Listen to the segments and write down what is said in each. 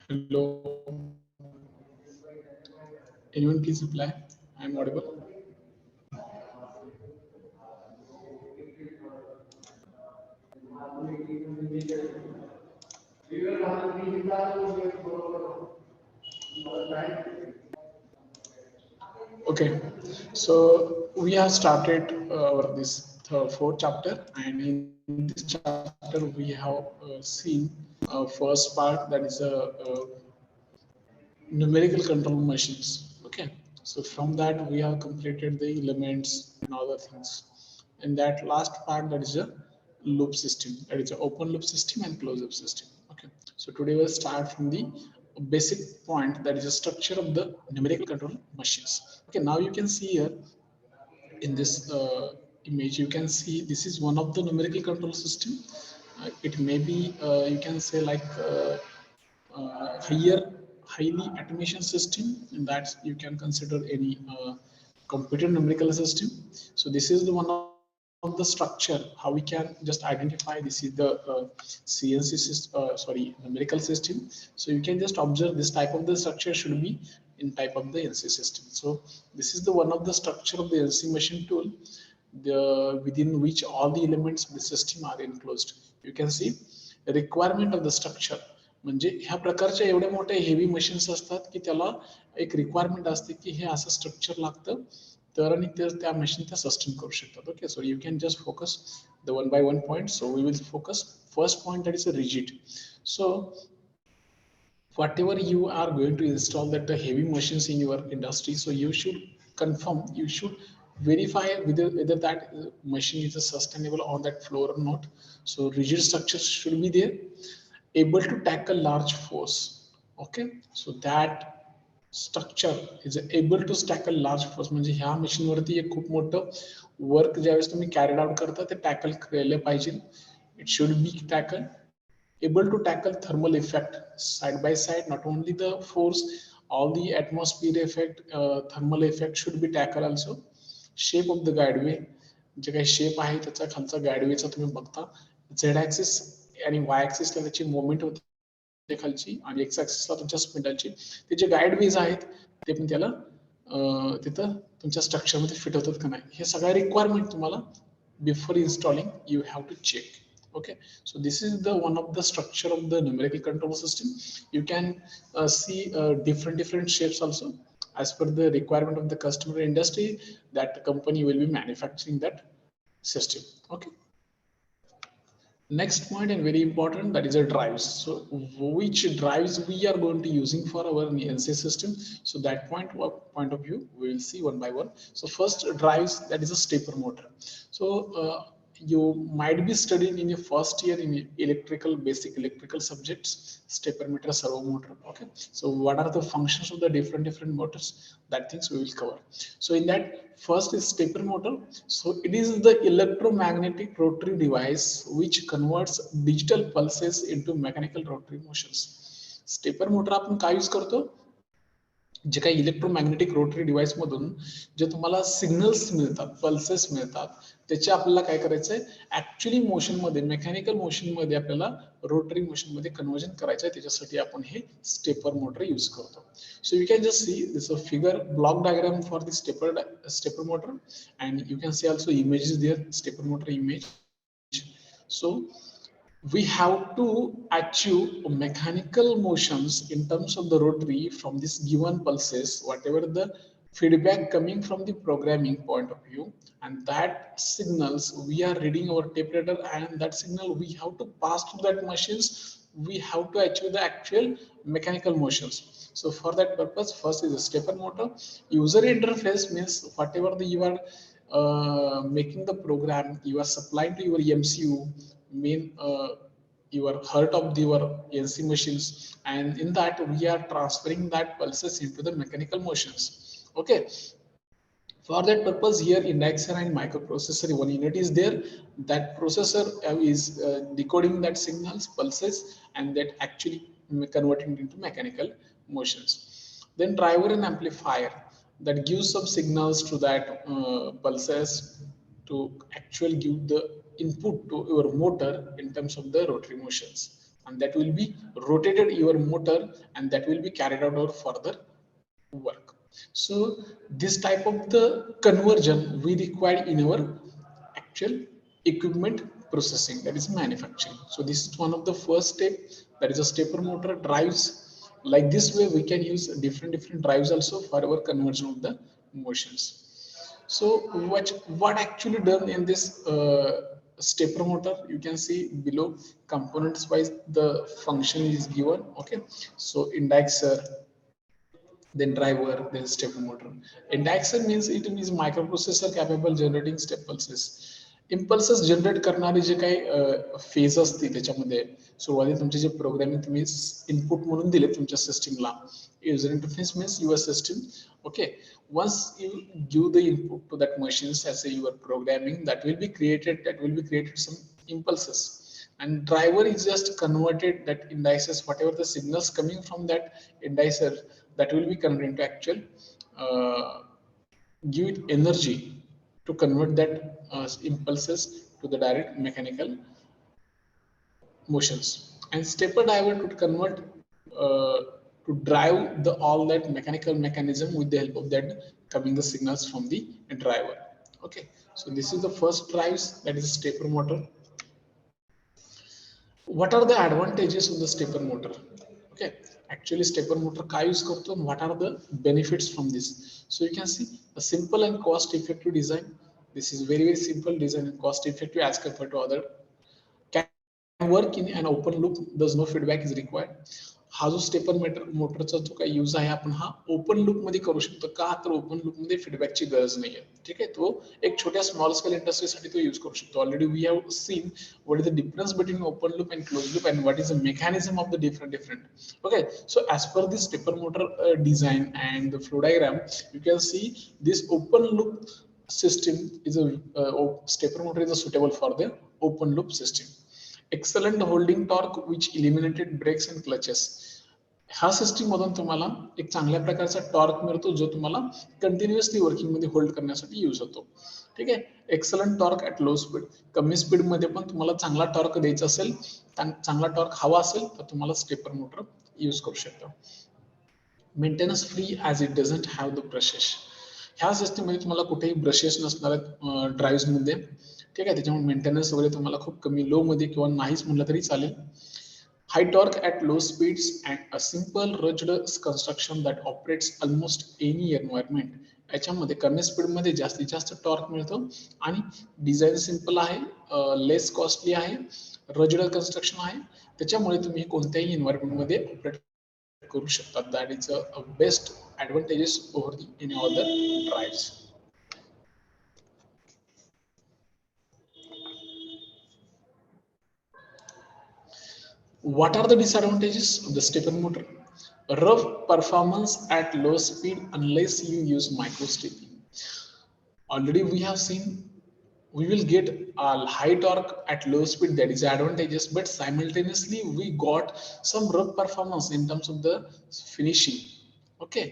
Hello. Anyone please reply. I'm audible. Okay. So we have started our this fourth chapter, and in this chapter we have seen first part, that is numerical control machines. Okay, so from that we have completed the elements and other things. And that last part, that is a loop system, that is an open loop system and closed loop system. Okay, so today we'll start from the basic point, that is the structure of the numerical control machines. Okay, now you can see here in this image, you can see this is one of the numerical control system. It may be you can say like higher highly automation system, and that you can consider any computer numerical system. So this is the one of the structure how we can just identify this is the CNC system, sorry, numerical system. So you can just observe this type of the structure should be in type of the NC system. So this is the one of the structure of the NC machine tool, the within which all the elements of the system are enclosed. You can see requirement of the structure. म्हणजे ह्या प्रकारच्या एवढ्या मोठ्या heavy machines असतात की त्याला एक requirement असते की हे असं स्ट्रक्चर लागतं, तर आणि त्या मशीन त्या सस्टेन करू शकतात. Okay, so you can just focus the one by one point. So we will focus first point, that is a rigid. So whatever you are going to install that the heavy machines in your industry, so you should confirm, you should verify whether that machine is a sustainable on that floor or not. So rigid structures should be there, able to tackle large force. Okay, so that structure is able to tackle large force. म्हणजे ह्या मशीनवरती एक खूप मोठं work ज्यावेळेस तुम्ही carried out करता ते tackle केलं पाहिजे. It should be tackle able to tackle thermal effect side by side, not only the force, all the atmosphere effect, thermal effect should be tackled also. Shape of the guideway, जे काही shape आहे त्याचा खालचा गाईडवेचा तुम्ही बघता, Z axis आणि वाय ऍक्सिसला त्याची movement होते खालची, आणि एक्स ऍक्सिसला तुमच्या स्पिंडलची, ते जे गाईडवेज आहेत ते पण त्याला तिथं तुमच्या स्ट्रक्चरमध्ये फिट होतात का नाही, हे सगळ्या रिक्वायरमेंट तुम्हाला before installing you have to check. Okay, so this is the one of the structure of the numerical control system. You can see different shapes also as per the requirement of the customer industry that the company will be manufacturing that system. Okay, next point and very important, that is a drives. So which drives we are going to using for our NC system, so that point of view we will see one by one. So first drives, that is a stepper motor. So you might be studying in your first year in electrical, basic electrical subjects, stepper motor, servo motor. Okay, so what are the functions of the different motors, that things we will cover. So in that, first is stepper motor. So it is the electromagnetic rotary device which converts digital pulses into mechanical rotary motions. Stepper motor आपण काय use करतो, जे काही electromagnetic rotary device मधून जे तुम्हाला signals मिळतात, pulses मिळतात, त्याचे आपल्याला काय करायचंय, ऍक्च्युअली मोशन मध्ये, मेकॅनिकल मोशन मध्ये आपल्याला रोटरी मोशन मध्ये कन्वर्जन करायचं आहे. त्याच्यासाठी आपण हे स्टेपर मोटर यूज करतो. So you can just see this a figure block diagram for the stepper motor, and you can see also images there, stepper motor image. So we have to achieve mechanical motions in terms of the rotary from this given pulses, whatever the feedback coming from the programming point of view, and that signals we are reading our tape reader, and that signal we have to pass to that machines. We have to achieve the actual mechanical motions. So for that purpose, first is a stepper motor. User interface means whatever you are making the program, you are supplying to your MCU, main your heart of your NC machines, and in that we are transferring that pulses into the mechanical motions. Okay, for that purpose here indexer and microprocessor one unit is there. That processor is decoding that signals, pulses, and that actually converting into mechanical motions. Then driver and amplifier, that gives some signals to that pulses to actually give the input to your motor in terms of the rotary motions. and that will be rotated your motor, and that will be carried out our further work. So this type of the conversion we require in our actual equipment processing, that is manufacturing. So this is one of the first step, that is a stepper motor drives. Like this way we can use different drives also for our conversion of the motions. So what actually done in this stepper motor, you can see below components wise the function is given. Okay, so indexer, then driver, then stepper motor. Indexer means it means microprocessor capable generating step pulses. Impulses generate करणारे जे काही phase असते त्याच्यामध्ये सुरुवातीला तुमचे जे programming तुम्ही input म्हणून दिले तुमच्या सिस्टीमला, user interface means your system. Okay, once you give the input to that machines as a your programming, that will be created some impulses, and driver is just converted that indices, whatever the signals coming from that indicer, that will be converted into actual give it energy to convert that impulses to the direct mechanical motions, and stepper driver to convert to drive the all that mechanical mechanism with the help of that coming the signals from the driver. Okay, so this is the first drives, that is stepper motor. What are the advantages of the stepper motor? Okay, actually stepper motor ka use karto, and what are the benefits from this? So you can see a simple and cost effective design. This is very simple design and cost effective as compared to other. Can work in an open loop, there's no feedback is required. हा जो stepper मोटरचा जो काही use आहे आपण हा open loop मध्ये करू शकतो. का तर ओपन लूप मध्ये फीडबॅकची गरज नाहीये. ठीक आहे, तो एक छोट्या स्मॉल स्केल इंडस्ट्रीसाठी तो यूज करू शकतो. Already we have seen what is the difference between open loop and close loop, and what is the mechanism of the different. Okay, so as per this stepper motor design and the flow diagram, you can see this open loop system is a stepper motor is a suitable for the open loop system. Excellent holding torque which eliminated brakes and clutches. ह्या system मधून तुम्हाला एक चांगल्या प्रकारचा torque मिळतो जो तुम्हाला continuously working मध्ये होल्ड करण्यासाठी यूज होतो. ठीक आहे, excellent torque at low speed. कमी स्पीड मध्ये पण तुम्हाला चांगला टॉर्क द्यायचा असेल, चांगला टॉर्क हवा असेल तर तुम्हाला स्टेपर मोटर यूज करू शकता. Maintenance free as it doesn't have the brushes. ह्या सिस्टीम मध्ये तुम्हाला कुठेही ब्रशेस नसणार आहेत ड्राईव्ह मध्ये. ठीक आहे, त्याच्यामुळे मेंटेनन्स वगैरे तुम्हाला खूप कमी, लो मध्ये किंवा नाहीच म्हणलं तरी चालेल. High torque at low speeds and a simple rugged construction that operates almost any environment. याच्यामध्ये कमी स्पीड मध्ये जास्तीत जास्त टॉर्क मिळतो आणि डिझाईन सिंपल आहे, लेस कॉस्टली आहे, रजड कन्स्ट्रक्शन आहे, त्याच्यामुळे तुम्ही कोणत्याही एन्व्हायरमेंट मध्ये ऑपरेट करू शकता. That is a best advantages over the any other drives. What are the disadvantages of the stepper motor? Rough performance at low speed unless you use micro stepping. Already we have seen we will get a high torque at low speed, that is advantageous, but simultaneously we got some rough performance in terms of the finishing. Okay,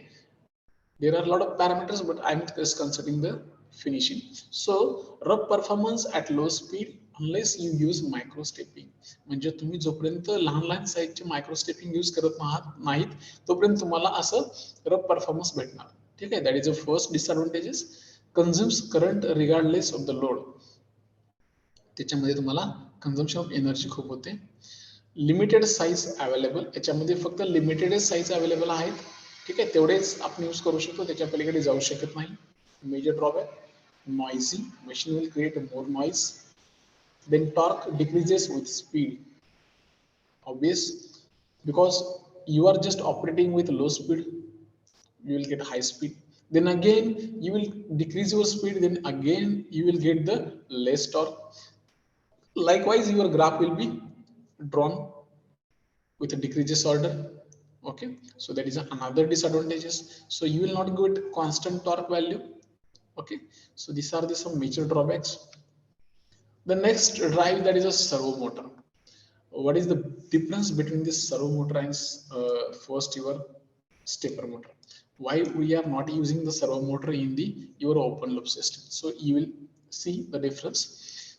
there are a lot of parameters, but I'm just considering the finishing. So rough performance at low speed unless you use micro stepping. म्हणजे तुम्ही जोपर्यंत लहान लहान साईजचे micro stepping use करत नाहीत तोपर्यंत तुम्हाला असं रफ परफॉर्मन्स भेटणार. ठीक आहे, that is a first disadvantages. Consumes current regardless of the load. त्याच्यामध्ये तुम्हाला कन्झम्पशन ऑफ एनर्जी खूप होते. Limited size available. याच्यामध्ये फक्त लिमिटेड साईज अवेलेबल आहेत. ठीक आहे, तेवढेच आपण यूज करू शकतो, त्याच्या पलीकडे जाऊ शकत नाही. Major drawback, noisy, machine will create more noise. Then torque decreases with speed. Obvious, because you are just operating with low speed, you will get high speed. Then again you will decrease your speed, then again you will get the less torque. Likewise, your graph will be drawn with a decreases order. Okay, so that is another disadvantages. So you will not get constant torque value. Okay, so these are the some major drawbacks. The next drive, that is a servo motor. What is the difference between this servo motor and first your stepper motor? Why we are not using the servo motor in the your open loop system? So you will see the difference.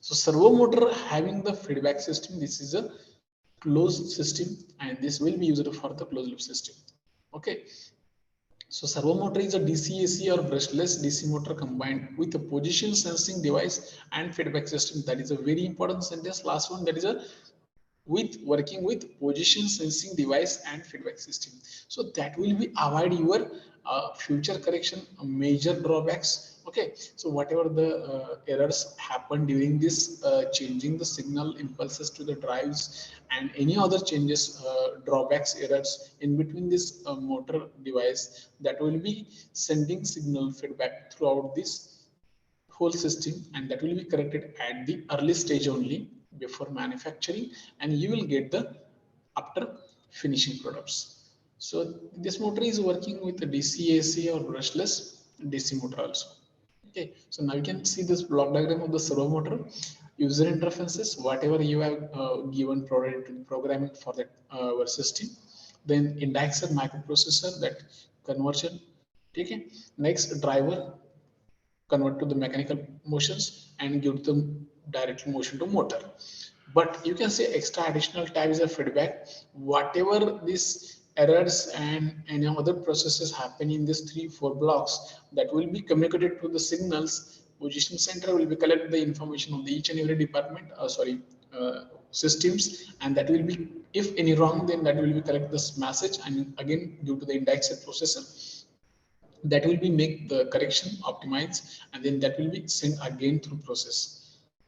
So servo motor having the feedback system, this is a closed system, and this will be used for the closed loop system. Okay, so servo motor is a DC AC or brushless DC motor combined with a position sensing device and feedback system. That is a very important sentence. Last one, that is a with working with position sensing device and feedback system. So that will be avoid your future correction major drawbacks. Okay, so whatever the errors happen during this changing the signal impulses to the drives and any other changes, drawbacks, errors in between this motor device, that will be sending signal feedback throughout this whole system, and that will be corrected at the early stage only before manufacturing, and you will get the after finishing products. So this motor is working with the DC AC or brushless DC motor also. Okay, so now you can see this block diagram of the servo motor user interfaces, whatever you have given programming for that system, then index and microprocessor, that conversion. Okay, next driver convert to the mechanical motions and give them direct motion to motor. But you can say extra additional types of feedback, whatever these errors and any other processes happen in these 3-4 blocks, that will be communicated to the signals. Position center will be collect the information of the each and every department, systems, and that will be, if any wrong, then that will be collect this message, and again due to the indexed processor, that will be make the correction optimize, and then that will be sent again through process.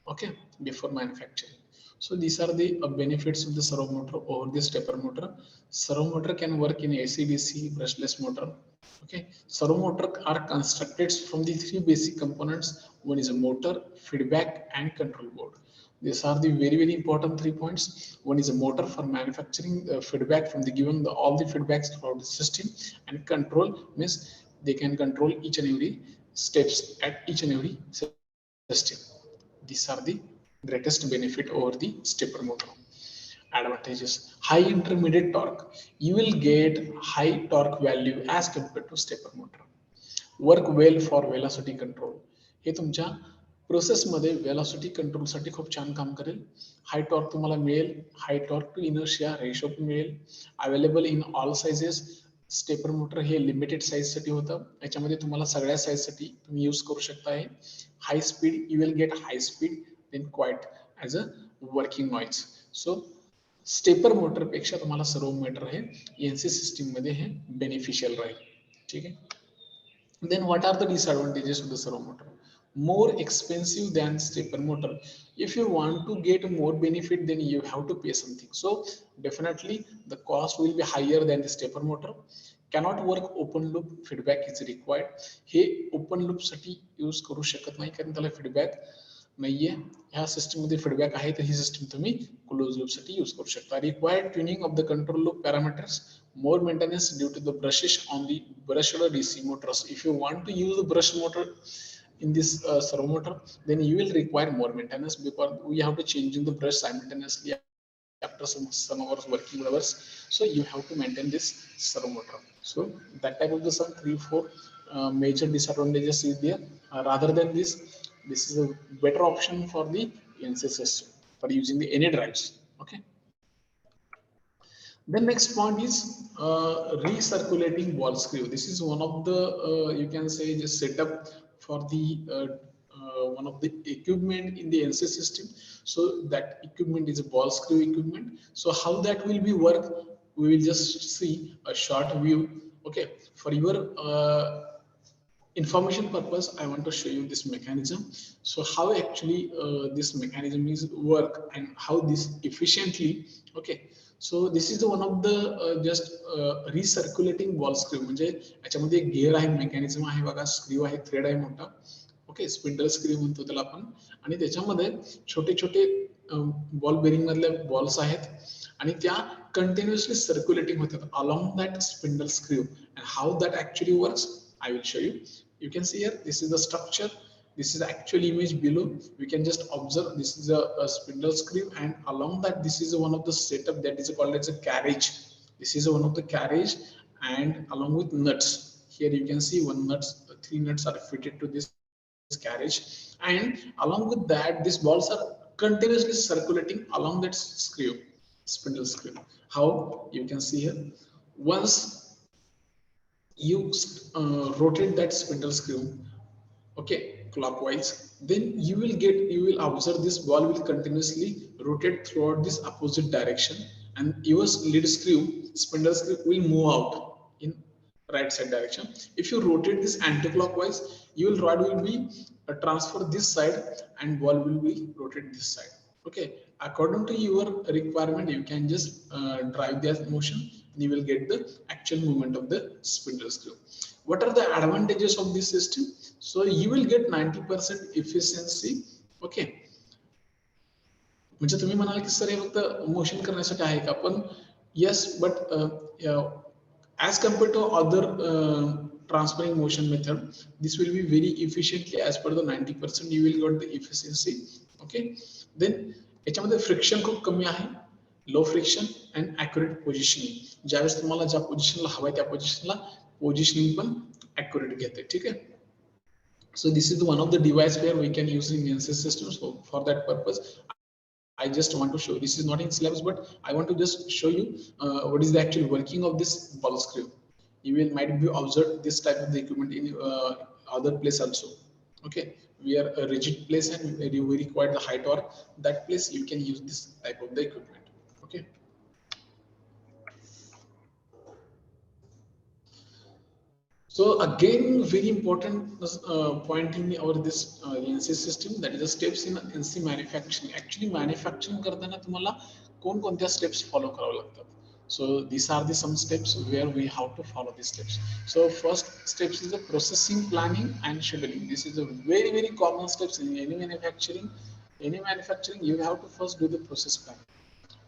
Okay, before manufacturing. So these are the benefits of the servo motor over the stepper motor. Servo motor can work in AC/DC brushless motor. Okay, servo motor are constructed from the 3 basic components. One is a motor, feedback, and control board. These are the very important 3 points. One is a motor for manufacturing feedback from the given all the feedbacks throughout the system, and control means they can control each and every steps at each and every system. These are the greatest benefit over the stepper motor. Advantages: high intermediate torque. You will get high torque value as compared to stepper motor. Work well for velocity control. हे तुमच्या प्रोसेसमध्ये velocity कंट्रोलसाठी खूप छान काम करेल. हाय torque तुम्हाला मिळेल, high torque to inertia ratio मिळेल. Available in all sizes. Stepper motor हे लिमिटेड साइज साठी होतं, याच्यामध्ये तुम्हाला सगळ्या साइज साठी तुम्ही यूज करू शकता. आहे high speed, you will get high speed, then quite as a working noise. So stepper motor पेक्षा तुम्हाला सर्वो मोटर हे एनसी सिस्टीम मध्ये हे बेनिफिशियल राहील. ठीक आहे. Then what are the disadvantages of the servo motor? More expensive than stepper motor. If you want to get more benefit, then you have to pay something. So definitely the cost will be higher than the stepper motor. Cannot work open loop, feedback is required. हे open loop साठी use करू शकत नाही, कारण त्याला feedback नाहीये. ह्या system मध्ये फीडबॅक आहे, तर ही सिस्टम तुम्ही क्लोज लूप साठी यूज करू शकता. Required tuning of the control loop parameters, more maintenance due to the brushes on the brushed DC motors. If you want to use the brush motor in this servo motor, then you will require more maintenance, because we have to change in the brush simultaneously after some hours working hours. So you have to maintain this servo motor. So that type of the some 3-4 major disadvantages is there. Rather than this is a better option for the NC system for using the any drives. Okay. The next point is recirculating ball screw. This is one of the you can say just setup for the one of the equipment in the NC system. So that equipment is a ball screw equipment. So how that will be work, we will just see a short view. Okay, for your information purpose, I want to show you this mechanism. So how actually this mechanism is work and how this efficiently. Okay, so this is one of the just recirculating ball screw. म्हणजे याच्यामध्ये एक gear आहे, mechanism आहे बघा, screw आहे, thread आहे मोठा. Okay, spindle screw म्हणतो त्याला आपण. आणि त्याच्यामध्ये छोटे छोटे बॉल बेरिंग मधले बॉल्स आहेत, आणि त्या कंटिन्युअसली सर्क्युलेटिंग होतात along that spindle screw. And how that actually works, I will show you. You can see here, this is the structure, this is the actual image below. We can just observe this is a spindle screw, and along that this is one of the setup that is called as a carriage. This is one of the carriage, and along with nuts. Here you can see 3 nuts are fitted to this carriage, and along with that these balls are continuously circulating along that screw. spindle screw. How? You can see here. Once you rotate that spindle screw, okay, clockwise, then you will observe this ball will continuously rotate throughout this opposite direction, and your lead screw, spindle screw, will move out in right side direction. If you rotate this anti-clockwise, your rod will be transfer this side and ball will be rotate this side. Okay, according to your requirement, you can just drive that motion and you will get the actual movement of the spindle screw. What are the advantages of this system? So you will get 90% efficiency. Okay, म्हणजे तुम्ही म्हणाल की sir हे फक्त motion करण्यासाठी आहे का, पण yes, but as compared to other transferring motion method, this will be very efficiently as per the 90% you will get the efficiency. Okay, then याच्यामध्ये फ्रिक्शन खूप कमी आहे, लो फ्रिक्शन अँड ॲक्युरेट पोझिशनिंग. ज्यावेळेस तुम्हाला ज्या पोझिशनला हवंय त्या पोझिशनला पोझिशनिंग पण ॲक्युरेट घेते. ठीक आहे. So this is one of the device where we can use in NC systems. So for that purpose, I just want to show, this is not in syllabus, but I want to just show you what is the actual working of this ball screw. You will might be observed this type of the equipment in other place also. Okay, we are a rigid place and we require the high torque. That place you can use this type of the equipment. Okay. So again, very important point in our this NC system, that is the steps in NC manufacturing. Actually, manufacturing करताना तुम्हाला कोणकोणत्या steps follow करावे लागतात. So these are the some steps where we have to follow these steps. So first steps is the processing, planning, and scheduling. This is a very common steps in any manufacturing. Any manufacturing, you have to first do the process plan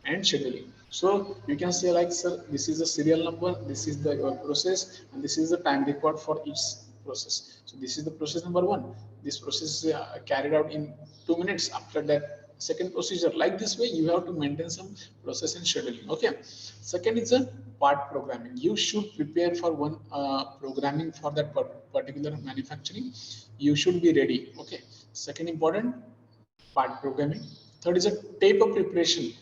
and scheduling. So you can say like, sir, this is the serial number, this is the process, and this is the time required for each process. So this is the process number one. This process is carried out in 2 minutes. After that, second procedure. Like this way, you have to maintain some process and scheduling. Okay. Second is a part programming. You should prepare for one programming for that particular manufacturing. You should be ready. Okay. Second important, part programming. Third is a tape of preparation.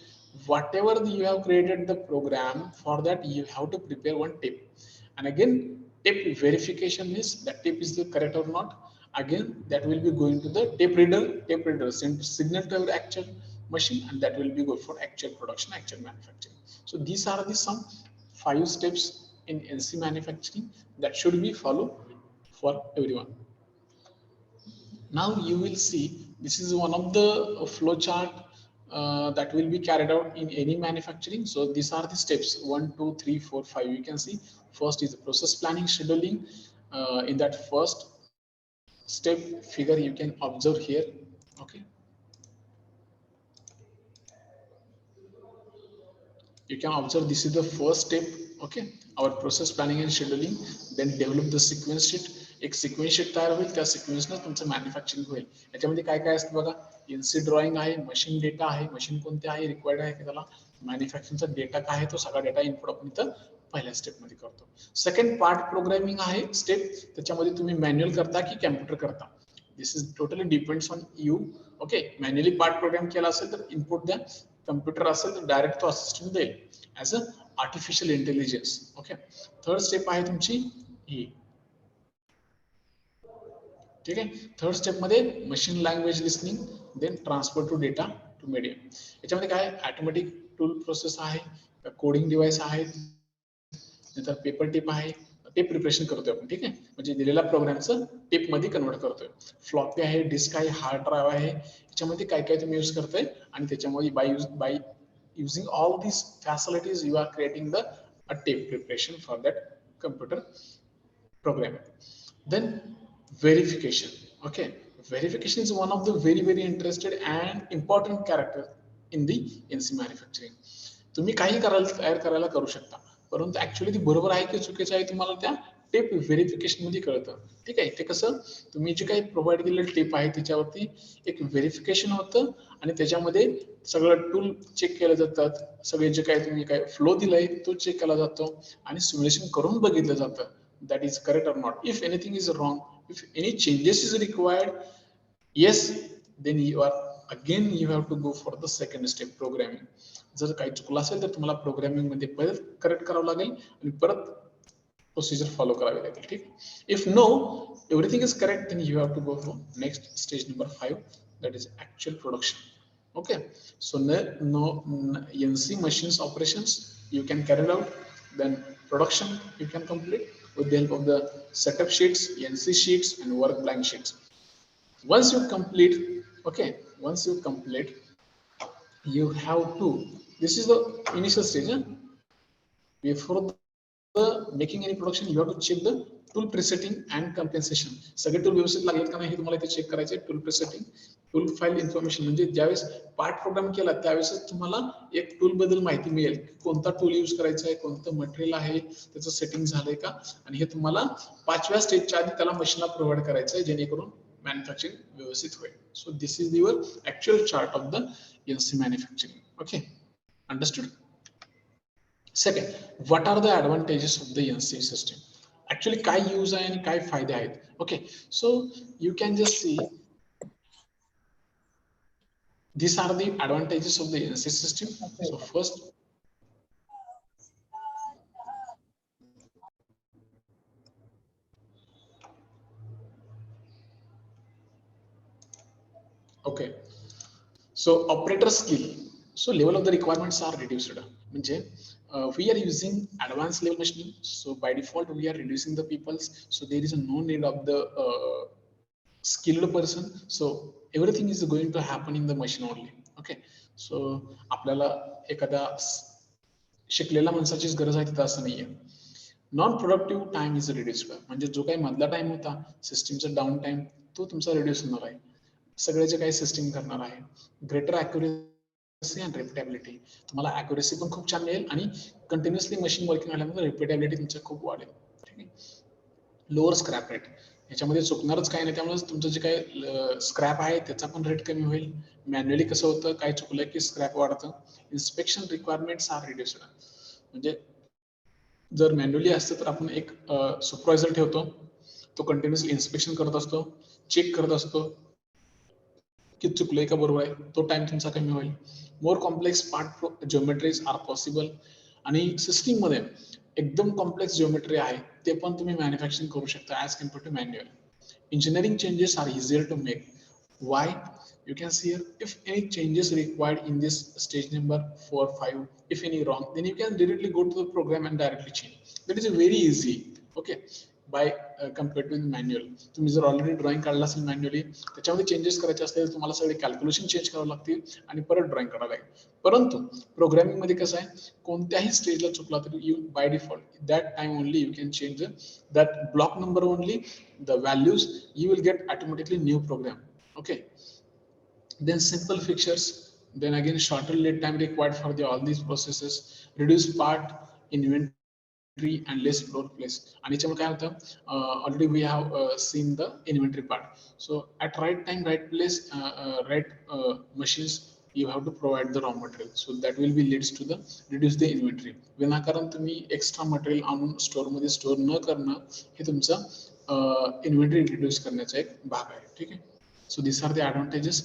Whatever you have created the program for, that you have to prepare one tape. And again, tape verification is that tape is the correct or not. Again, that will be going to the tape reader send signal to our actual machine, and that will be good for actual production, actual manufacturing. So these are the some 5 steps in NC manufacturing that should be followed for everyone. Now you will see this is one of the flow chart that will be carried out in any manufacturing. So these are the steps 1, 2, 3, 4, 5. You can see first is the process planning, scheduling. In that first step figure you can observe here. Okay, you can observe this is the first step. Okay, our process planning and scheduling. Then develop the sequence sheet. एक sequence sheet तयार होईल, त्या सिक्वेन्सनं तुमचं manufacturing होईल. याच्यामध्ये काय काय असतं बघा, एनसी ड्रॉइंग आहे, मशीन डेटा आहे, मशीन कोणते आहे रिक्वायर्ड आहे की त्याला मॅन्युफॅक्चरिंगचा डेटा काय आहे तो सगळा डेटा इनपुट आपण इथं पहिल्या स्टेपमध्ये करतो. सेकंड पार्ट प्रोग्रामिंग आहे स्टेप, त्याच्यामध्ये तुम्ही मॅन्युअल करता की कॅम्प्युटर करता, this is totally depends on you. Okay, manually part programme केला असेल तर इनपुट द्या, कम्प्युटर असेल तर डायरेक्ट तो असिस्टंट देईल as a artificial intelligence. Okay, third step आहे तुमची ही. ठीक आहे, थर्ड स्टेप मध्ये machine language listening, then transfer to data to medium. याच्यामध्ये काय ऑटोमॅटिक टूल प्रोसेस आहे, कोडिंग डिव्हाइस आहेत, नंतर पेपर टेप आहे, टेप प्रिपरेशन करतोय आपण. ठीक आहे, म्हणजे दिलेल्या प्रोग्रामचं टेप मध्ये कन्वर्ट करतोय. फ्लॉपी आहे, डिस्क आहे, हार्ड ड्राईव्ह आहे, याच्यामध्ये काय काय तुम्ही यूज करताय, आणि त्याच्यामध्ये bye using all these facilities you are creating the a tape preparation for that computer program. Then verification. Okay, verification is one of the very interested and important character in the NC manufacturing. तुम्ही काही तयार करायला करू शकता, परंतु actually ती बरोबर आहे की चुकीचं आहे तुम्हाला त्या टेप व्हेरिफिकेशन मध्ये कळतं. ठीक आहे, ते कसं, तुम्ही जे काही प्रोव्हाइड केलेलं टेप आहे त्याच्यावरती एक व्हेरिफिकेशन होतं, आणि त्याच्यामध्ये सगळं टूल चेक केलं जातात, सगळे जे काही तुम्ही काय फ्लो दिलाय तो चेक केला जातो, आणि सिम्युलेशन करून बघितलं जातं that is correct or not. If anything is wrong, if any changes is required, yes, then you are again you have to go for the second step programming. जर काही चुकलं असेल तर तुम्हाला प्रोग्रामिंग मध्ये परत करेक्ट करावं लागेल आणि परत प्रोसिजर फॉलो करावी लागेल. ठीक. If no everything is correct, then you have to go for next stage number 5, that is actual production. Okay, so no NC machines operations you can carry out, then production you can complete with the help of the setup sheets, NC sheets and work blank sheets. Once you complete, okay, once you complete, you have to, this is the initial stage, before the making any production you have to check the tool presetting and compensation. सगळे tool व्यवस्थित लागलेत का नाही हे तुम्हाला इथे check करायचे. Tool presetting, tool file information, म्हणजे ज्यावेळेस पार्ट प्रोग्राम केला त्यावेळेस तुम्हाला एक टूल बद्दल माहिती मिळेल, कोणता टूल यूज करायचा आहे, कोणतं मटेरियल आहे, त्याचं सेटिंग झालंय का, आणि हे तुम्हाला 5व्या स्टेजच्या आधी त्याला मशीनला प्रोव्हाइड करायचं आहे जेणेकरून मॅन्युफॅक्चरिंग व्यवस्थित होईल. So this is your actual chart of the NC manufacturing. Okay, understood. Second, what are the advantages of the NC system? Actually, काय यूज आहे आणि काय फायदे आहेत. Okay, so you can just see these are the advantages of the NC system. Okay. So first, okay, so operator skill. So level of the requirements are reduced. म्हणजे we are using advanced level machining, so by default we are reducing the peoples, so there is no need of the skilled person, so everything is going to happen in the machine only. Okay, so आपल्याला एखाद्या शिकलेल्या माणसाचीच गरज आहे तिथं असं नाहीये. Non productive time is reduced, म्हणजे जो काही मधला टाइम होता सिस्टीमचा डाऊन टाइम तो तुमचा रिड्यूस होणार आहे. सगळे जे काही सिस्टीम करणार आहे. ग्रेटर ॲक्युरेसी अँड रिपिटेबिलिटी, तुम्हाला ॲक्युरेसी पण खूप छान मिळेल आणि कंटिन्युअसली मशीन वर्किंग झाल्यामुळे रिपिटेबिलिटी तुमची खूप वाढेल. ठीक आहे. लोअर स्क्रॅप रेट, याच्यामध्ये चुकणारच काही नाही, त्यामुळे तुमचं जे काही स्क्रॅप आहे त्याचा पण रेट कमी होईल. मॅन्युअली कसं होतं, काय चुकलं की स्क्रॅप वाढतं. इन्स्पेक्शन रिक्वायरमेंट्स आर रिड्युस्ड, म्हणजे जर मॅन्युअली असतं तर आपण एक सुपरवायझर ठेवतो, तो कंटिन्युअसली इन्स्पेक्शन करत असतो, चेक करत असतो की चुकलंय का बरोबर आहे, तो टाइम तुमचा कमी होईल. More complex part geometries are possible, आणि सिस्टीम मध्ये एकदम कॉम्प्लेक्स जिओमेट्री आहे ते पण तुम्ही मॅन्युफॅक्चरिंग करू शकता as compare to manual. Engineering changes are easier to make. Why? You can see here, if any changes required in this stage number 4, 5, if any wrong, then you can directly go to the program and directly change. That is a very easy. Okay, by compared to manual. तुम्ही जर already drawing काढला असेल manually, त्याच्यामध्ये changes करायचे असतील तुम्हाला सगळे calculation change करावं लागतील आणि परत ड्रॉइंग करावं लागेल. परंतु प्रोग्रामिंग मध्ये कसं आहे, कोणत्याही स्टेजला चुकला तरी you by default that time only you can change that block number only, the values, you will get automatically new program. Okay, then simple fixtures, then again shorter lead time required for all these processes, reduce part inventory and less floor place. आणि याच्यामुळे काय होतं, already we have seen the inventory part. So at right time, right place, right machines, you have to provide the raw material, so that will be leads to the reduce the inventory. विनाकारण तुम्ही extra material आणून store मध्ये store न करणं हे तुमचं inventory reduce करण्याचा एक भाग आहे. ठीक आहे. So these are the advantages.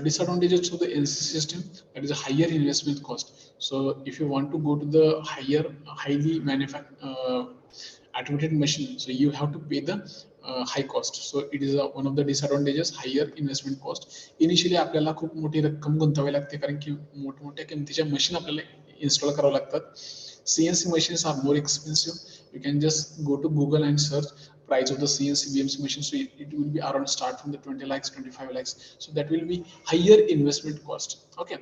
Disadvantages of the NC system, that is a higher investment cost. So if you want to go to the highly automated machine, so you have to pay the high cost. So it is one of the disadvantages, higher investment cost. Initially आपल्याला खूप मोठी रक्कम गुंतवावी लागते, कारण की मोठमोठ्या किमतीच्या machine आपल्याला इन्स्टॉल करावं लागतात. CNC machines are more expensive. You can just go to Google and search price of the CNC BMC machine. So it will be around start from the 20 lakhs, 25 lakhs. So that will be higher investment cost. Okay.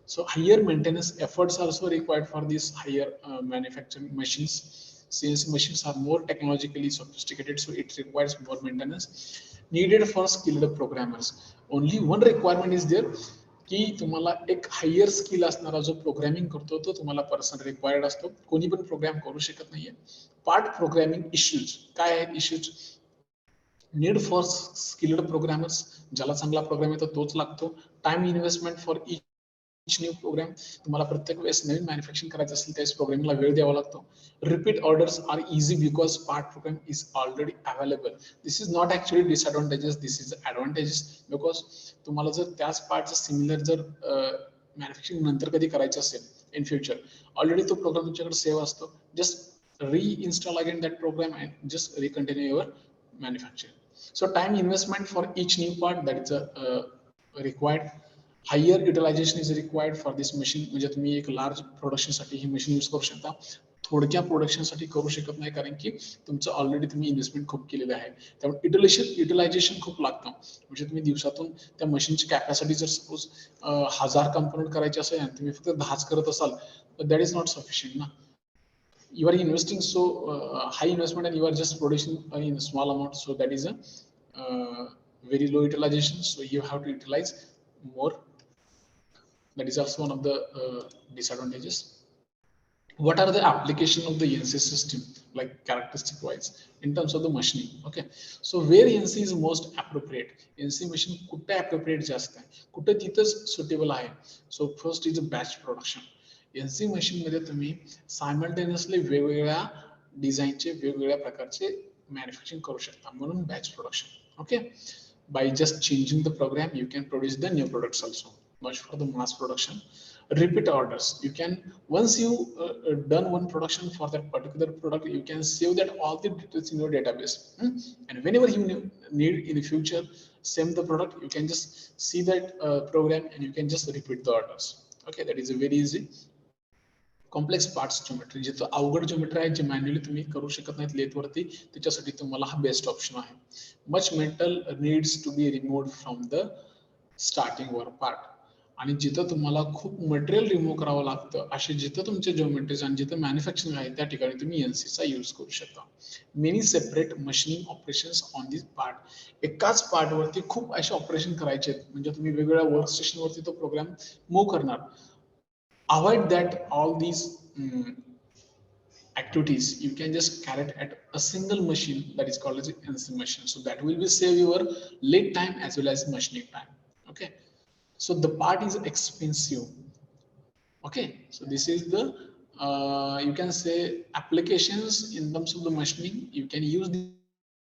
So higher maintenance efforts are also required for these higher manufacturing machines. CNC machines are more technologically sophisticated, so it requires more maintenance needed for skilled programmers. Only one requirement is there, की तुम्हाला एक higher skill असणारा जो programming करतो तो तुम्हाला person required असतो. कोणी पण प्रोग्राम करू शकत नाहीये. पार्ट प्रोग्रामिंग इश्यूज काय आहेत? Issues need for skilled programmers, ज्याला चांगला प्रोग्राम येतो तोच लागतो. Time investment for each new program तुम्हाला प्रत्येक वेळेस नवीन मॅन्युफॅक्चरिंग करायचं असेल त्यावेळेस प्रोग्रामिंगला वेळ द्यावा लागतो. Repeat orders are easy because part program is already available. This is not actually disadvantages, this is advantages because तुम्हाला जर त्याच पार्टचं सिमिलर जर मॅन्युफॅक्चरिंग नंतर कधी करायचं असेल इन फ्युचर, ऑलरेडी तो प्रोग्राम तुमच्याकडे सेव्ह असतो. Just reinstall again that program and just recontinue your manufacturing. So time investment for each new part, that is required. Higher utilization is required for this machine. म्हणजे तुम्ही एक large production साठी ही machine use करू शकता, थोडक्या production साठी करू शकत नाही कारण की तुमचं ऑलरेडी तुम्ही इन्व्हेस्टमेंट खूप केलेलं आहे. त्यामुळे युटिलायझेशन खूप लागतं. म्हणजे तुम्ही दिवसातून त्या मशीनची कॅपॅसिटी जर सपोज 1000 कंपोनंट करायचे असेल आणि तुम्ही फक्त 10च करत असाल तर दॅट इज नॉट सफिशियंट ना. You are investing so high investment and you are just producing in small amount, so that is a very low utilization, so you have to utilize more. That is also one of the disadvantages. What are the application of the NC system, like characteristic wise in terms of the machining? Okay, so where NC is most appropriate, NC machine कुठे appropriate जास्त आहे, कुठे तिथंच suitable आहे. So first is a batch production. NC machine मध्ये तुम्ही simultaneously वेगवेगळ्या डिझाईनचे वेगवेगळ्या प्रकारचे मॅन्युफॅक्चरिंग करू शकता, म्हणून batch production. Okay, by just changing the program you can produce the new products also, much for the mass production. Repeat orders, you can once you done one production for that particular product, you can save that all the details in your database, and whenever you need in the future same the product, you can just see that program and you can just repeat the orders. Okay, that is a very easy. Complex parts geometry, जिथं अवघड geometry आहे जे manually तुम्ही करू शकत नाहीत लेथवरती, त्याच्यासाठी तुम्हाला हा बेस्ट ऑप्शन आहे. Much metal needs to be removed from the starting वर पार्ट. आणि जिथं तुम्हाला खूप मटेरियल रिमूव्ह करावं लागतं असे जिथं तुमचे ज्योमेट्रीज आणि जिथं मॅन्युफॅक्चरिंग आहे त्या ठिकाणी तुम्ही एनसीचा यूज करू शकता. Many separate machining operations on this part. एकाच पार्टवरती खूप असे ऑपरेशन करायचे आहेत, म्हणजे तुम्ही वेगवेगळ्या वर्क स्टेशनवरती तो प्रोग्राम मूव्ह करणार. Avoid that all these activities, you can just carry it at a single machine, that is called as a NC machine. So that will be save your lead time as well as machining time. Okay, so the part is expensive. Okay, so this is the you can say applications in terms of the machining. You can use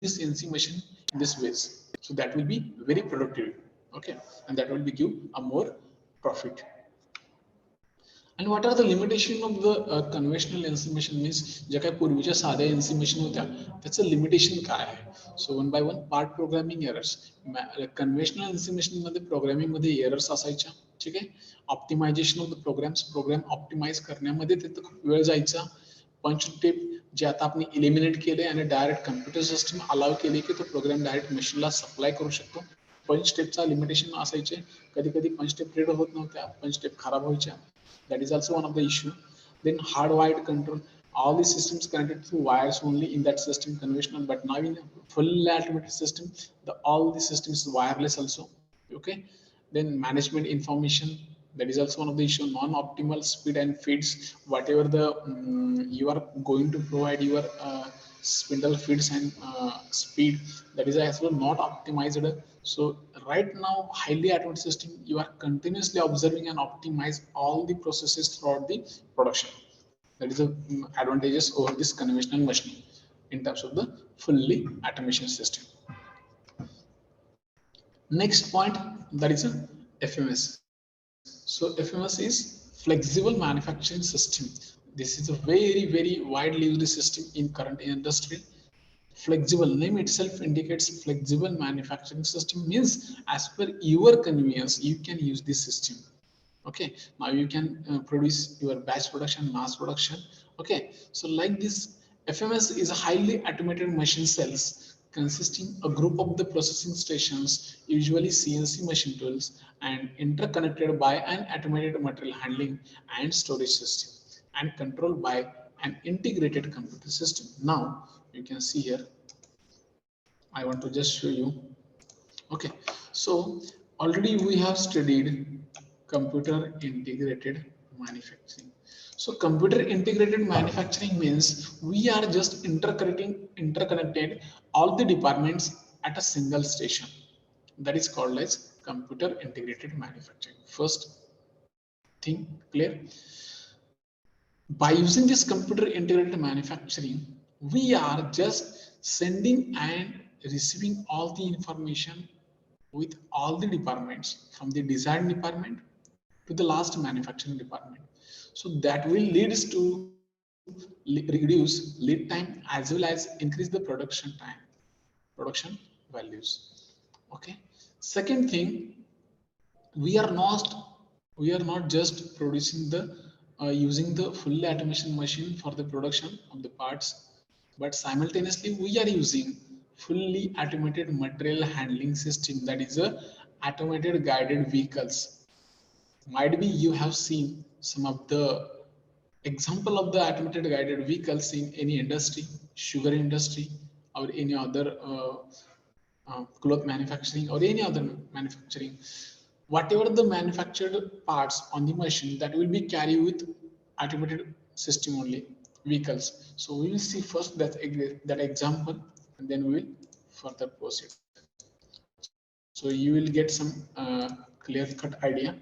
this NC machine in this ways, so that will be very productive. Okay, and that will be give a more profit. And what are the limitation of the conventional NC machine, means ज्या काही पूर्वीच्या साध्या NC machine होत्या त्याचं limitation काय आहे. So one by one part programming errors. Conventional NC machine मध्ये programming मध्ये एरर्स असायच्या, ठीक आहे. Optimization of the programs, program optimize करण्यामध्ये तिथं खूप वेळ जायचा. पंच टिप जे आता आपण इलिमिनेट केले आणि डायरेक्ट कम्प्युटर सिस्टम अलाव केले की तो प्रोग्राम डायरेक्ट मशीनला सप्लाय करू शकतो. पंच स्टेपचा लिमिटेशन असायचे, कधी कधी पंच स्टेप रीड होत नव्हत्या, पंच स्टेप खराब व्हायच्या. That is also one of the issue. Then hardwired control, all the systems connected through wires only in that system, conventional. But now in fully automated system, all the systems wireless also. Okay, then management information, that is also one of the issue. Non-optimal speed and feeds, whatever the you are going to provide your spindle feeds and speed, that is as well not optimized. So right now highly automated system, you are continuously observing and optimize all the processes throughout the production. That is the advantages over this conventional machining in terms of the fully automation system. Next point, that is a FMS. So FMS is flexible manufacturing system. This is a very widely used system in current industry. Flexible, name itself indicates flexible manufacturing system, means as per your convenience you can use this system. Okay, now you can produce your batch production, mass production. Okay, so like this, FMS is a highly automated machine cells consisting a group of the processing stations, usually CNC machine tools, and interconnected by an automated material handling and storage system, and controlled by an integrated computer system. Now you can see here, I want to just show you. Okay, so already we have studied computer integrated manufacturing. So computer integrated manufacturing means we are just interconnected all the departments at a single station. That is called as computer integrated manufacturing. First, Thing clear? By using this computer integrated manufacturing, we are just sending and receiving all the information with all the departments from the design department to the last manufacturing department. So that will leads to reduce lead time as well as increase the production values. Okay. Second thing, we are not just producing the using the fully automation machine for the production of the parts, but simultaneously we are using fully automated material handling system, that is a automated guided vehicles. Might be you have seen some of the example of the automated guided vehicles in any industry, sugar industry, or any other cloth manufacturing or any other manufacturing. Whatever the manufactured parts on the machine, that will be carried with automated system only vehicles. So we will see first that example, and then we will further proceed. So you will get some clear cut idea.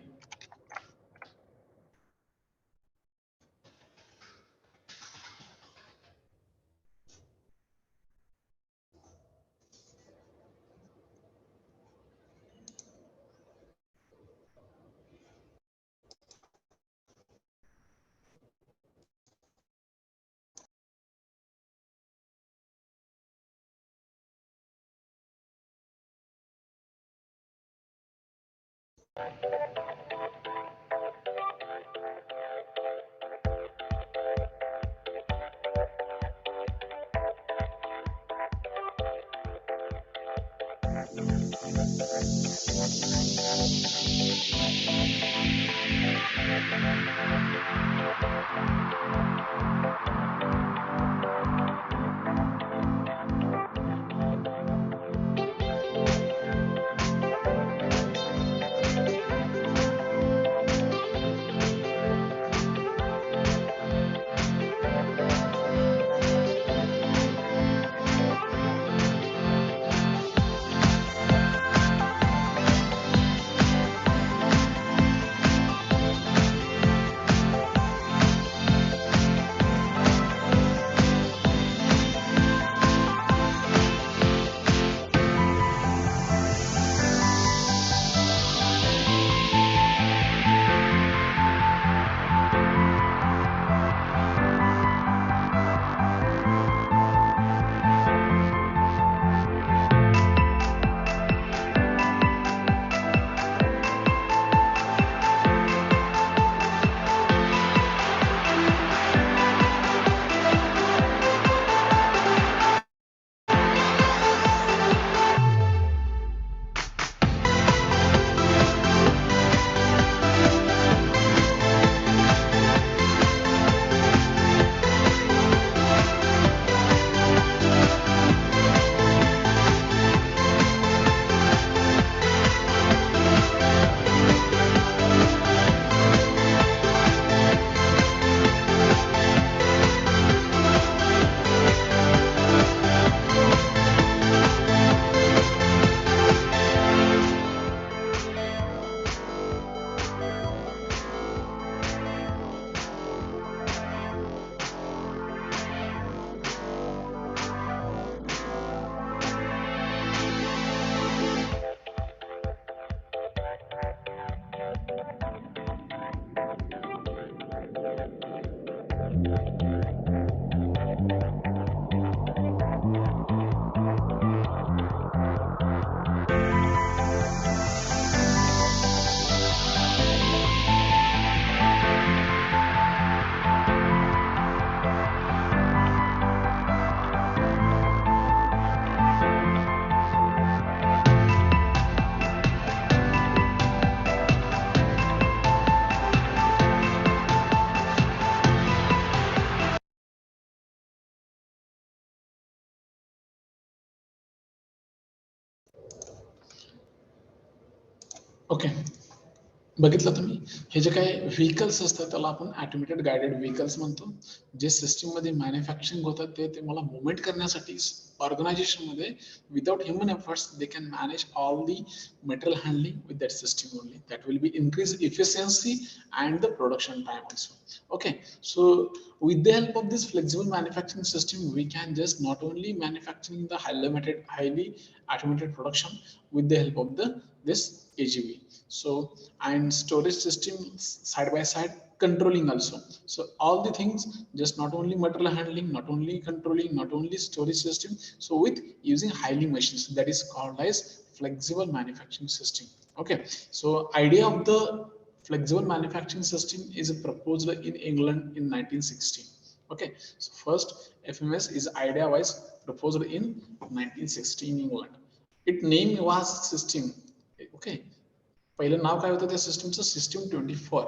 Okay. बघितलं तुम्ही हे जे काही vehicles असतात त्याला आपण automated guided vehicles म्हणतो. जे system मध्ये manufacturing होतात ते मला मुवमेंट करण्यासाठी ऑर्गनायझेशन मध्ये without human efforts they can manage all the material handling with that system only. That will be increase efficiency and the production time also. Okay, so with the help of this flexible manufacturing system we can just not only manufacturing the highly automated production with the help of the this AGV. So and storage system side by side controlling also. So all the things, just not only material handling, not only controlling, not only storage system, so with using highly machines, that is called as flexible manufacturing system. Okay, so idea of the flexible manufacturing system is proposed in England in 1916. Okay, so first FMS is idea wise proposed in 1916 in England. It name was system. Okay, पहिलं नाव काय होतं त्या सिस्टमचं, system 24.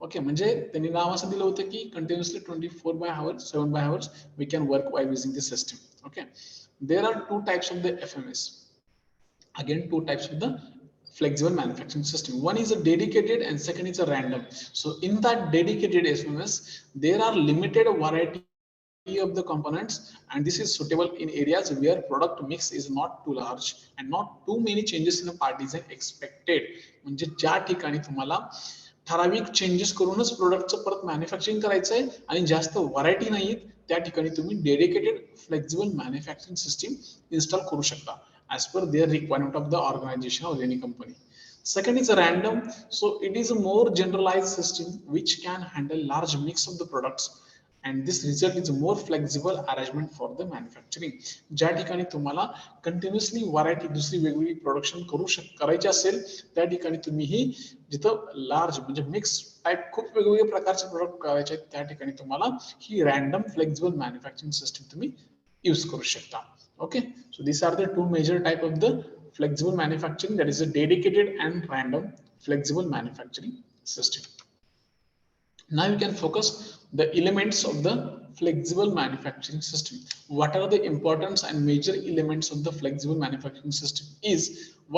Okay, म्हणजे त्यांनी नाव असं दिलं होतं की continuously 24/7 7/7 we can work by using this system. Okay, there are two types of the FMS. Again, two types of the flexible manufacturing system. One is a dedicated and second is a random. So in that dedicated FMS there are limited variety of the components, and this is suitable in areas where product mix is not too large and not too many changes in a part design expected. म्हणजे ज्या ठिकाणी तुम्हाला ठराविक changes करूनच प्रोडक्टचं परत manufacturing करायचं आहे आणि जास्त व्हरायटी नाही, त्या ठिकाणी तुम्ही dedicated flexible manufacturing system install करू शकता as per their requirement of the organization or any company. Second is a random. So it is a more generalized system which can handle large mix of the products, and this result is a more flexible arrangement for the manufacturing. ज्या ठिकाणी तुम्हाला continuously variety दुसरी वेगवेगळी production करायची असेल त्या ठिकाणी तुम्ही ही जिथं लार्ज म्हणजे मिक्स टाईप खूप वेगवेगळ्या प्रकारचे प्रोडक्ट करायचे आहेत त्या ठिकाणी तुम्हाला ही रॅन्डम फ्लेक्झिबल मॅन्युफॅक्चरिंग सिस्टम तुम्ही यूज करू शकता. Okay, so these are the two major type of the flexible manufacturing, that is a dedicated and random flexible manufacturing system. Now you can focus the elements of the flexible manufacturing system. What are the importance and major elements of the flexible manufacturing system is,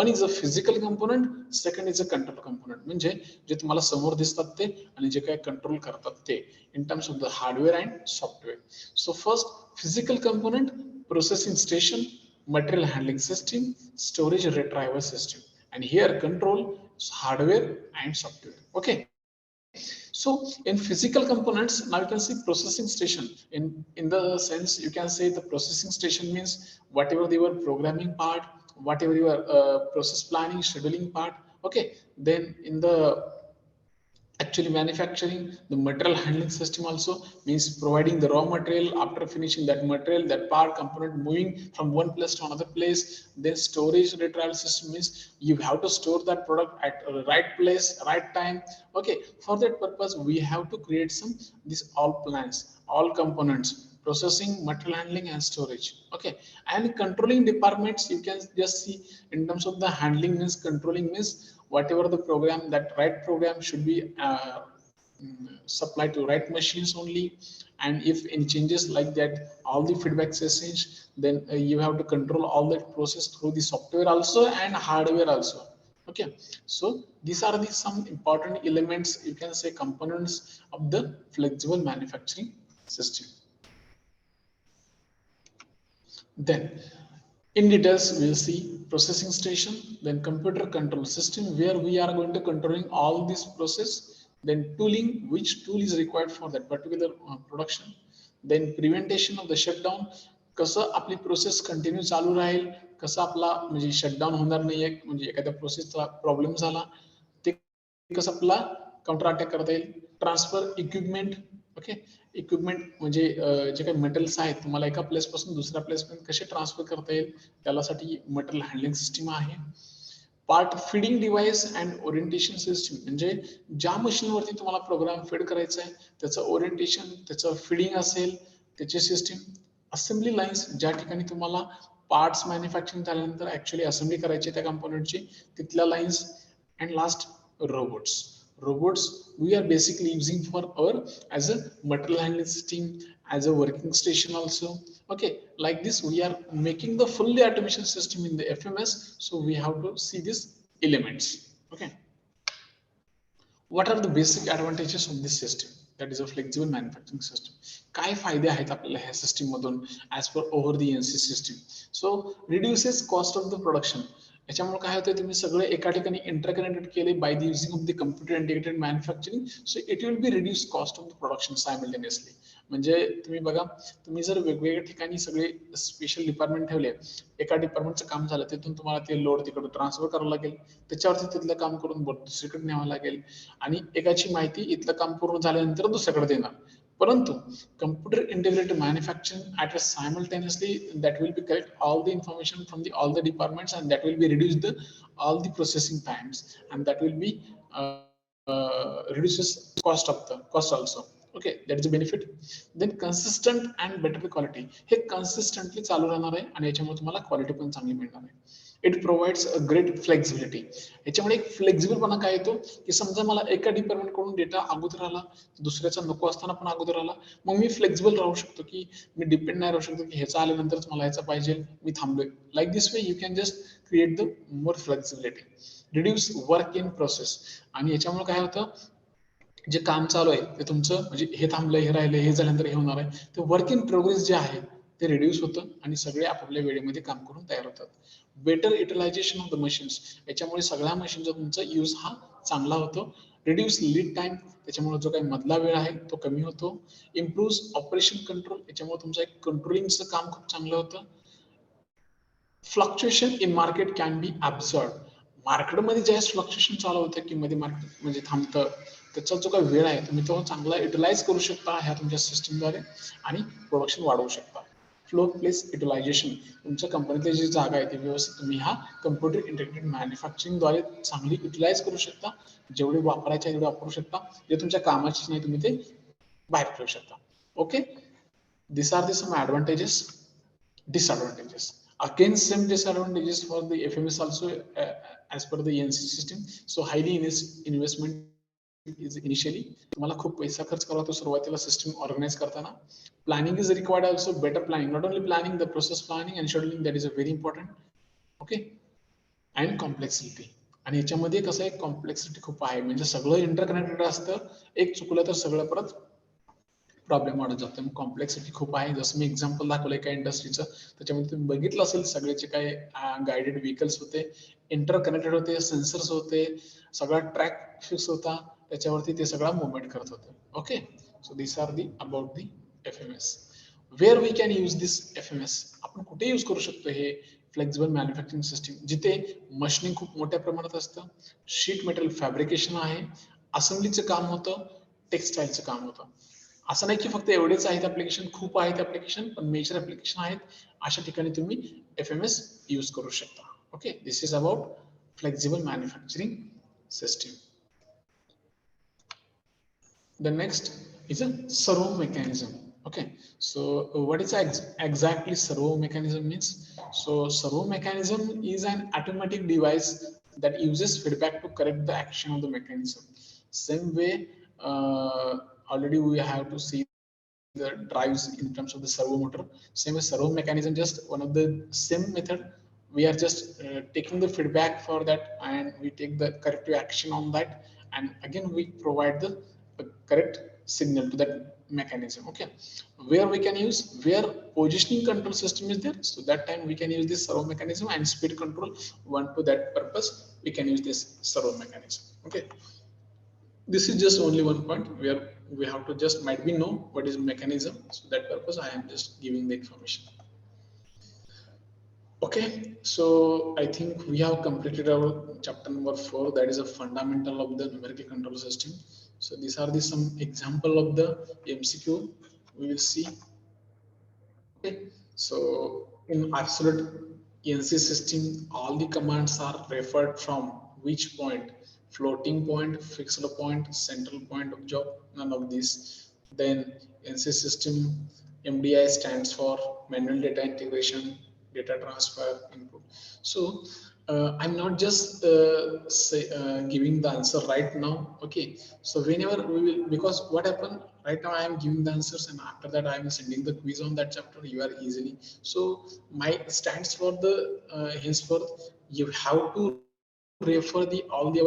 one is a physical component, second is a control component. म्हणजे जे तुम्हाला समोर दिसतात ते आणि जे काय control करतात ते in terms of the hardware and software. So first, physical component, processing station, material handling system, storage retrieval system, and here control hardware and software. Okay, so in physical components now you can see processing station. In the sense you can say the processing station means whatever your programming part, whatever your process planning scheduling part. Okay, then in the actually manufacturing, the material handling system also means providing the raw material, after finishing that material, that part component moving from one place to another place. Then storage retrieval system means you have to store that product at the right place, right time. Okay, for that purpose we have to create some these all plans, all components, processing, material handling and storage. Okay, and controlling departments you can just see in terms of the handling means controlling means whatever the program, that right program should be supplied to right machines only, and if any changes like that, all the feedback sessions, then you have to control all that process through the software also and hardware also. Okay, so these are the some important elements, you can say components of the flexible manufacturing system. Then in details we'll see processing station, then computer control system where we are going to controlling all this process, then tooling, which tool is required for that particular production, then prevention of the shutdown, कसं आपली process continue चालू राहील, कसं आपला म्हणजे shutdown होणार नाही, म्हणजे एखाद्या प्रोसेसचा प्रॉब्लेम झाला ते कसं आपला काउंटर अटॅक करता येईल. Transfer equipment. ओके, इक्विपमेंट म्हणजे जे काही मटेरियल्स आहेत तुम्हाला एका प्लेस पासून दुसऱ्या प्लेस पर्यंत कसे ट्रान्सफर करता येईल त्यासाठी मटेरियल हँडलिंग सिस्टीम आहे. Part feeding device and orientation system म्हणजे ज्या मशीनवरती तुम्हाला प्रोग्राम फीड करायचा आहे त्याचं ओरिएंटेशन, त्याचं फीडिंग असेल, त्याची सिस्टीम. असेंब्ली लाईन्स ज्या ठिकाणी तुम्हाला पार्ट्स मॅन्युफॅक्चरिंग झाल्यानंतर ऍक्च्युअली असेंब्ली करायची त्या कंपोनेंटची, तिथल्या lines. And last robots. Robots we are basically using for our as a material handling system, as a working station also. Okay, like this we are making the fully automation system in the FMS, so we have to see these elements. Okay, what are the basic advantages of this system, that is a flexible manufacturing system? काय फायदे आहेत आपल्याला ह्या system मधून as per over the NC system? So reduces cost of the production. याच्यामुळे काय होतं, तुम्ही सगळे एका ठिकाणी इंटरकनेक्टेड केले by the using of the computer integrated manufacturing, so it will be reduce cost of the production simultaneously. म्हणजे तुम्ही बघा, तुम्ही जर वेगवेगळ्या ठिकाणी सगळे स्पेशल डिपार्टमेंट ठेवले, एका डिपार्टमेंटचं काम झालं, तिथून तुम्हाला ते लोड तिकडे ट्रान्सफर करावं लागेल, त्याच्यावरती तिथलं काम करून दुसरीकडे न्यावं लागेल, आणि एकाची माहिती इथलं काम पूर्ण झाल्यानंतर दुसऱ्याकडे देणार. परंतु computer integrated manufacturing at a simultaneously, that will be collect all the information from the all the departments, and that will be reduce the all the processing times, and that will be reduces cost also. Okay, that is a benefit. Then consistent and better quality, hey consistently चालू राहणार आहे आणि याच्यामुळे तुम्हाला quality पण चांगली मिळणार आहे. It provides a great flexibility. याच्यामुळे एक फ्लेक्झिबलपणा काय येतो, की समजा मला एका डिपार्टमेंट कडून डेटा अगोदर आला, दुसऱ्याचा नको असताना पण अगोदर आला, मग मी फ्लेक्झिबल राहू शकतो, की मी डिपेंड नाही राहू शकतो की ह्याचा आल्यानंतरच मला ह्याचा पाहिजे, मी थांबलोय. Like this way you can just create the more flexibility, reduce work in process. आणि याच्यामुळे काय होतं, जे काम चालू आहे ते तुमचं, म्हणजे हे थांबलंय, हे राहिलंय, हे झाल्यानंतर हे होणार आहे, ते वर्क इन प्रोग्रेस जे आहे ते रिड्यूस होतं आणि सगळे आपापल्या वेळेमध्ये काम करून तयार होतात. Better utilization of the machines, याच्यामुळे सगळ्या मशीनचा तुमचा यूज हा चांगला होतो. रिड्यूस लीड टाइम, त्याच्यामुळे जो काही मधला वेळ आहे तो कमी होतो. इम्प्रूव्ह ऑपरेशन कंट्रोल, याच्यामुळे तुमचं एक कंट्रोलिंगचं काम खूप चांगलं होतं. Fluctuation in market can be absorb, मार्केटमध्ये ज्यावेळेस फ्लक्च्युएशन चालू होतं की मध्ये मार्केट म्हणजे थांबतं, त्याचा जो काही वेळ आहे तुम्ही तो चांगला युटिलाइज करू शकता ह्या तुमच्या सिस्टीमद्वारे आणि प्रोडक्शन वाढवू शकता. फ्लो प्लेस युटिलायझेशन, तुमच्या कंपनीतली जी जागा आहे ती व्यवस्थित तुम्ही ह्या कम्प्युटर इंटिग्रेटेड मॅन्युफॅक्चरिंगद्वारे चांगली युटिलाइज करू शकता. जेवढे वापरायचे तेवढे वापरू शकता, जे तुमच्या कामाचीच नाही तुम्ही ते बाहेर ठेवू शकता. Okay, this are the some advantages. Disadvantages, again same disadvantages for the FMS also, as per the ENC system. So highly investment is initially, तुम्हाला खूप पैसा खर्च करावा लागतो सुरुवातीला सिस्टम ऑर्गनाइज करताना. Planning is required also, better planning, not only planning, the process planning and scheduling, that is a very important. Okay, and complexity, आणि याच्यामध्ये कसं आहे, कॉम्प्लेक्सिटी खूप आहे, म्हणजे सगळं इंटरकनेक्टेड असतं, एक चुकलं तर सगळं परत प्रॉब्लेम वाढत जातो. मग कॉम्प्लेक्सिटी खूप आहे. जसं मी एक्झाम्पल दाखवलं एका इंडस्ट्रीचं, त्याच्यामध्ये तुम्ही बघितलं असेल सगळेचे काय गायडेड व्हेकल्स होते, इंटरकनेक्टेड होते, सेन्सर्स होते, सगळा ट्रॅक फिक्स होता, त्याच्यावरती ते सगळा मुवमेंट करत होते. Okay, so this are the about the FMS. Where we can use this FMS, आपण कुठे यूज करू शकतो हे फ्लेक्झिबल मॅन्युफॅक्चरिंग सिस्टीम? जिथे मशिनिंग खूप मोठ्या प्रमाणात असतं, शीट मेटल फॅब्रिकेशन आहे, असेंब्लीचं काम होतं, टेक्सटाईलचं काम होतं. असं नाही की फक्त एवढेच आहेत ऍप्लिकेशन, खूप आहेत ऍप्लिकेशन, पण मेजर ऍप्लिकेशन आहेत, अशा ठिकाणी तुम्ही FMS यूज करू शकता. Okay, this is about flexible manufacturing system. The next is a servo mechanism. Okay, so what is exactly servo mechanism means? So servo mechanism is an automatic device that uses feedback to correct the action of the mechanism. Same way, already we have to see the drives in terms of the servo motor. Same as servo mechanism, just one of the same method. We are just taking the feedback for that, and we take the corrective action on that, and again we provide the correct signal to that mechanism. Okay, where we can use, where positioning control system is there, so that time we can use this servo mechanism, and speed control, one to that purpose we can use this servo mechanism. Okay, this is just only one point where we have to just might be know what is mechanism, so that purpose I am just giving the information. Okay, so I think we have completed our chapter number 4, that is a fundamental of the numerical control system. So these are the some example of the MCQ we will see. Okay, so in absolute ENC system, all the commands are referred from which point? Floating point, fixed point, central point of job, none of these. Then NC system, MDI stands for manual data integration, data transfer, input. So I'm not just giving the answer right now. Okay, so whenever we will, because what happened right now, I am giving the answers, and after that I am sending the quiz on that chapter. You are easily, so my stands for the henceforth you have to refer the all the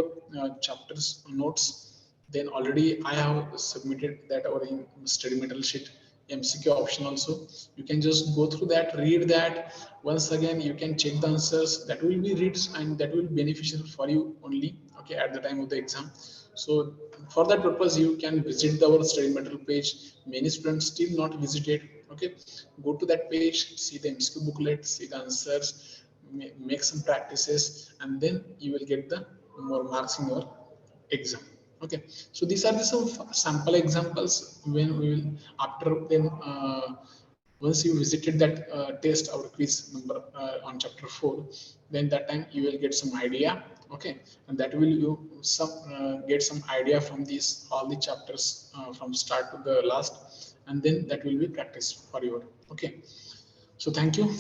chapters notes then already I have submitted that our study material sheet MCQ option also. You can just go through that, read that once again. You can check the answers. That will be reads and that will be beneficial for you only. Okay, at the time of the exam. So for that purpose, you can visit our study material page. Many students still not visited. Okay, go to that page, see the MCQ booklet, see the answers, make some practices, and then you will get the more marks in your exam. Okay, so these are the some sample examples when we will after then once you visited that test or quiz number on chapter 4, then that time you will get some idea. Okay, and that will you some get some idea from these all the chapters from start to the last, and then that will be practice for your. Okay, so thank you.